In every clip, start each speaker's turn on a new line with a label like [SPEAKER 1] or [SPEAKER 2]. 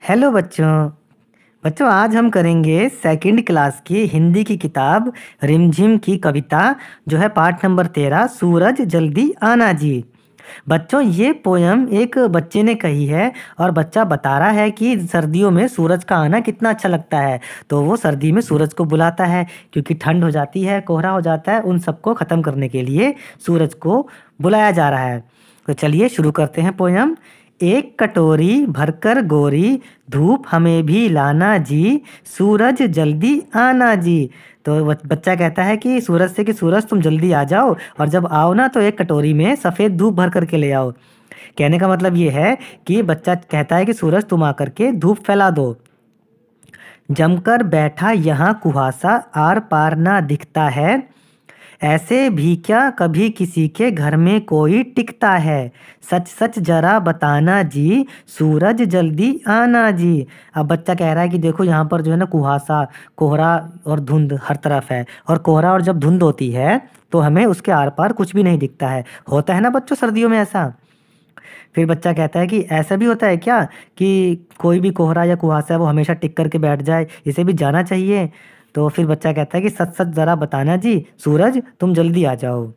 [SPEAKER 1] Hello बच्चों। बच्चों आज हम करेंगे सेकंड क्लास की हिंदी की किताब रिमझिम की कविता जो है पाठ नंबर 13 सूरज जल्दी आना जी। बच्चों ये पोयम एक बच्चे ने कही है और बच्चा बता रहा है कि सर्दियों में सूरज का आना कितना अच्छा लगता है। तो वो सर्दी में सूरज को बुलाता है क्योंकि ठंड हो जाती है, कोहरा हो जाता है, उन सबको ख़त्म करने के लिए सूरज को बुलाया जा रहा है। तो चलिए शुरू करते हैं पोयम। एक कटोरी भरकर गोरी, धूप हमें भी लाना जी, सूरज जल्दी आना जी। तो बच्चा कहता है कि सूरज से कि सूरज तुम जल्दी आ जाओ और जब आओ ना तो एक कटोरी में सफ़ेद धूप भर करके ले आओ। कहने का मतलब ये है कि बच्चा कहता है कि सूरज तुम आकर के धूप फैला दो। जमकर बैठा यहाँ कुहासा, आर पार ना दिखता है, ऐसे भी क्या कभी किसी के घर में कोई टिकता है, सच सच जरा बताना जी, सूरज जल्दी आना जी। अब बच्चा कह रहा है कि देखो यहाँ पर जो है ना कुहासा, कोहरा और धुंध हर तरफ है, और कोहरा और जब धुंध होती है तो हमें उसके आर पार कुछ भी नहीं दिखता है। होता है ना बच्चों सर्दियों में ऐसा। फिर बच्चा कहता है कि ऐसा भी होता है क्या कि कोई भी कोहरा या कुहासा है वो हमेशा टिक करके बैठ जाए, इसे भी जाना चाहिए। तो फिर बच्चा कहता है कि सच सच ज़रा बताना जी, सूरज तुम जल्दी आ जाओ।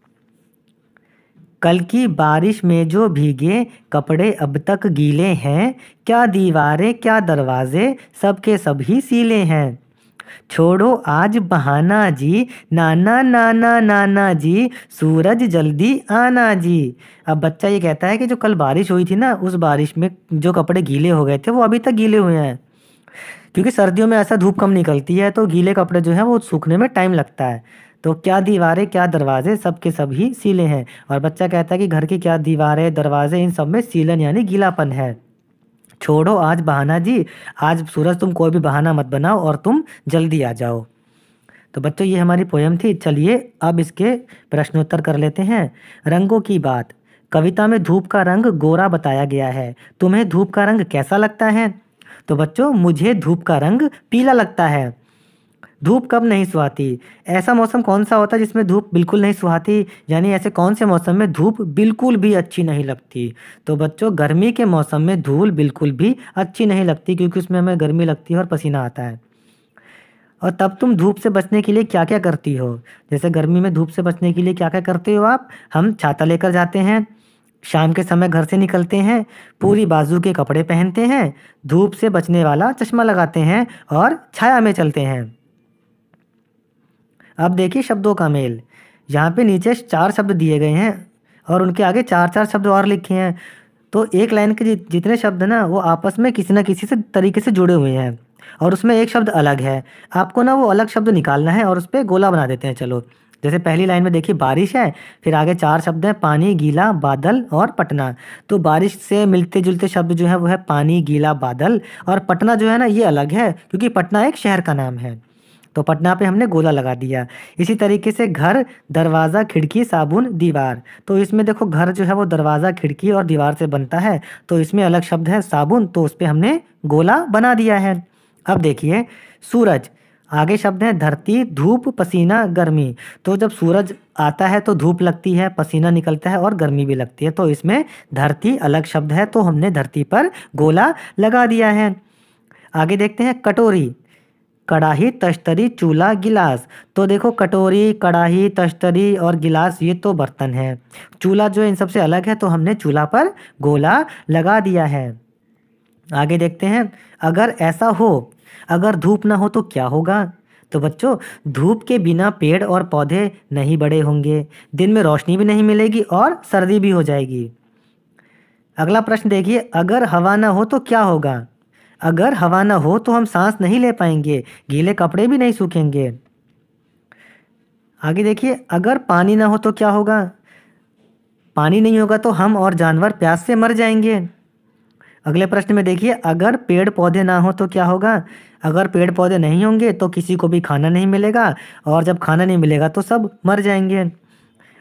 [SPEAKER 1] कल की बारिश में जो भीगे कपड़े अब तक गीले हैं, क्या दीवारें क्या दरवाजे सबके सभी सीले हैं, छोड़ो आज बहाना जी, नाना नाना नाना जी, सूरज जल्दी आना जी। अब बच्चा ये कहता है कि जो कल बारिश हुई थी ना, उस बारिश में जो कपड़े गीले हो गए थे वो अभी तक गीले हुए हैं, क्योंकि सर्दियों में ऐसा धूप कम निकलती है तो गीले कपड़े जो हैं वो सूखने में टाइम लगता है। तो क्या दीवारें क्या दरवाजे सबके सभी सीले हैं, और बच्चा कहता है कि घर की क्या दीवारें दरवाजे इन सब में सीलन यानी गीलापन है। छोड़ो आज बहाना जी, आज सूरज तुम कोई भी बहाना मत बनाओ और तुम जल्दी आ जाओ। तो बच्चों ये हमारी पोयम थी। चलिए अब इसके प्रश्नोत्तर कर लेते हैं। रंगों की बात। कविता में धूप का रंग गोरा बताया गया है, तुम्हें धूप का रंग कैसा लगता है? तो बच्चों मुझे धूप का रंग पीला लगता है। धूप कब नहीं सुहाती? ऐसा मौसम कौन सा होता है जिसमें धूप बिल्कुल नहीं सुहाती, यानी ऐसे कौन से मौसम में धूप बिल्कुल भी अच्छी नहीं लगती? तो बच्चों गर्मी के मौसम में धूल बिल्कुल भी अच्छी नहीं लगती, क्योंकि उसमें हमें गर्मी लगती है और पसीना आता है। और तब तुम धूप से बचने के लिए क्या क्या करती हो? जैसे गर्मी में धूप से बचने के लिए क्या क्या करते हो आप? हम छाता लेकर जाते हैं, शाम के समय घर से निकलते हैं, पूरी बाजू के कपड़े पहनते हैं, धूप से बचने वाला चश्मा लगाते हैं और छाया में चलते हैं। अब देखिए शब्दों का मेल। यहाँ पे नीचे 4 शब्द दिए गए हैं और उनके आगे 4-4 शब्द और लिखे हैं। तो एक लाइन के जितने शब्द ना वो आपस में किसी ना किसी से तरीके से जुड़े हुए हैं और उसमें एक शब्द अलग है। आपको ना वो अलग शब्द निकालना है और उस पे गोला बना देते हैं। चलो जैसे पहली लाइन में देखिए बारिश है, फिर आगे 4 शब्द हैं पानी, गीला, बादल और पटना। तो बारिश से मिलते जुलते शब्द जो है वो है पानी, गीला, बादल, और पटना जो है ना ये अलग है क्योंकि पटना एक शहर का नाम है। तो पटना पे हमने गोला लगा दिया। इसी तरीके से घर, दरवाज़ा, खिड़की, साबुन, दीवार। तो इसमें देखो घर जो है वो दरवाज़ा, खिड़की और दीवार से बनता है, तो इसमें अलग शब्द है साबुन, तो उस पे हमने गोला बना दिया है। अब देखिए सूरज, आगे शब्द है धरती, धूप, पसीना, गर्मी। तो जब सूरज आता है तो धूप लगती है, पसीना निकलता है और गर्मी भी लगती है, तो इसमें धरती अलग शब्द है, तो हमने धरती पर गोला लगा दिया है। आगे देखते हैं कटोरी, कढ़ाई, तश्तरी, चूल्हा, गिलास। तो देखो कटोरी, कढ़ाई, तश्तरी और गिलास ये तो बर्तन हैं। चूल्हा जो है इन सबसे अलग है, तो हमने चूल्हा पर गोला लगा दिया है। आगे देखते हैं अगर ऐसा हो, अगर धूप ना हो तो क्या होगा? तो बच्चों धूप के बिना पेड़ और पौधे नहीं बड़े होंगे, दिन में रोशनी भी नहीं मिलेगी और सर्दी भी हो जाएगी। अगला प्रश्न देखिए अगर हवा ना हो तो क्या होगा? अगर हवा ना हो तो हम सांस नहीं ले पाएंगे, गीले कपड़े भी नहीं सूखेंगे। आगे देखिए अगर पानी ना हो तो क्या होगा? पानी नहीं होगा तो हम और जानवर प्यास से मर जाएंगे। अगले प्रश्न में देखिए अगर पेड़ पौधे ना हो तो क्या होगा? अगर पेड़ पौधे नहीं होंगे तो किसी को भी खाना नहीं मिलेगा, और जब खाना नहीं मिलेगा तो सब मर जाएंगे।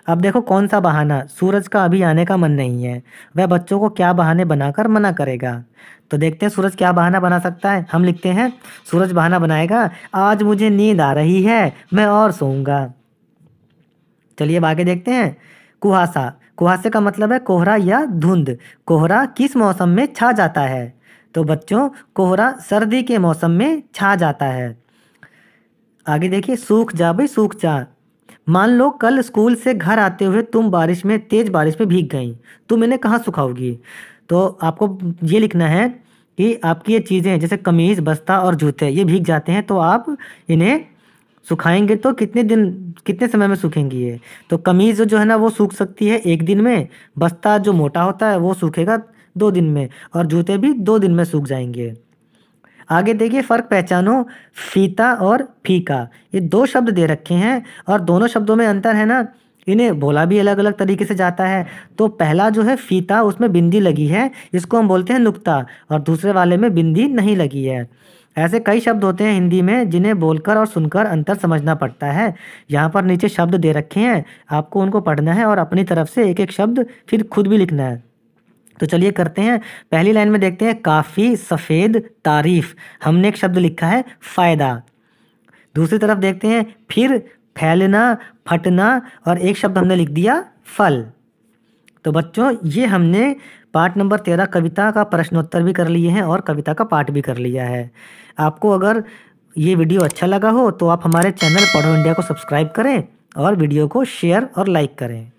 [SPEAKER 1] अब देखो कौन सा बहाना, सूरज का अभी आने का मन नहीं है, वह बच्चों को क्या बहाने बनाकर मना करेगा? तो देखते हैं सूरज क्या बहाना बना सकता है। हम लिखते हैं सूरज बहाना बनाएगा, आज मुझे नींद आ रही है, मैं और सोऊंगा। चलिए अब आगे देखते हैं कुहासा। कुहासे का मतलब है कोहरा या धुंध। कोहरा किस मौसम में छा जाता है? तो बच्चों कोहरा सर्दी के मौसम में छा जाता है। आगे देखिए, सूख जा भाई सूख जा। मान लो कल स्कूल से घर आते हुए तुम तेज बारिश में भीग गई, तुम इन्हें कहाँ सुखाओगी? तो आपको ये लिखना है कि आपकी ये चीज़ें जैसे कमीज, बस्ता और जूते ये भीग जाते हैं, तो आप इन्हें सुखाएंगे तो कितने समय में सूखेंगी ये? तो कमीज जो है ना वो सूख सकती है 1 दिन में, बस्ता जो मोटा होता है वो सूखेगा 2 दिन में, और जूते भी 2 दिन में सूख जाएंगे। आगे देखिए, फर्क पहचानो, फीता और फीका, ये 2 शब्द दे रखे हैं और दोनों शब्दों में अंतर है ना, इन्हें बोला भी अलग अलग तरीके से जाता है। तो पहला जो है फीता, उसमें बिंदी लगी है, इसको हम बोलते हैं नुक्ता, और दूसरे वाले में बिंदी नहीं लगी है। ऐसे कई शब्द होते हैं हिंदी में जिन्हें बोलकर और सुनकर अंतर समझना पड़ता है। यहाँ पर नीचे शब्द दे रखे हैं, आपको उनको पढ़ना है और अपनी तरफ से एक एक शब्द फिर खुद भी लिखना है। तो चलिए करते हैं। पहली लाइन में देखते हैं, काफ़ी, सफ़ेद, तारीफ, हमने एक शब्द लिखा है फ़ायदा। दूसरी तरफ देखते हैं, फिर, फैलना, फटना, और एक शब्द हमने लिख दिया फल। तो बच्चों ये हमने पाठ नंबर 13 कविता का प्रश्नोत्तर भी कर लिए हैं और कविता का पाठ भी कर लिया है। आपको अगर ये वीडियो अच्छा लगा हो तो आप हमारे चैनल पढ़ो इंडिया को सब्सक्राइब करें और वीडियो को शेयर और लाइक करें।